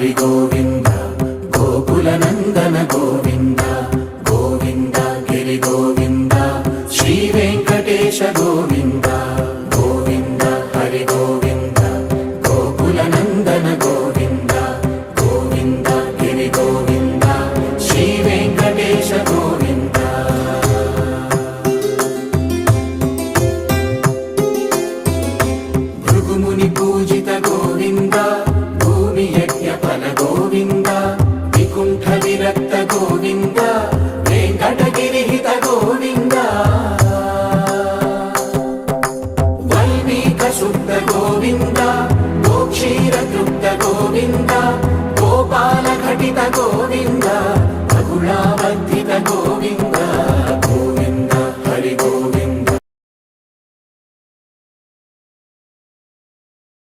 హరి గోవింద గోకుల నందన గోవింద గోవింద గిరి గోవింద శ్రీ వెంకటేశ గోవింద గోవింద హరి గోవింద గోకుల నందన గోవింద గోవింద గిరి గోవింద శ్రీ వెంకటేశ గోవింద భృగుముని పూజిత గోవింద భూమి యజ్ఞ ఫల గోవింద వికుంఠ విరక్త గోవింద వెంకటగిరిహిత గోవింద వైదిక శుద్ధ గోవింద గోక్షీర తృప్త గోవింద గోపాల ఘటిత గోవింద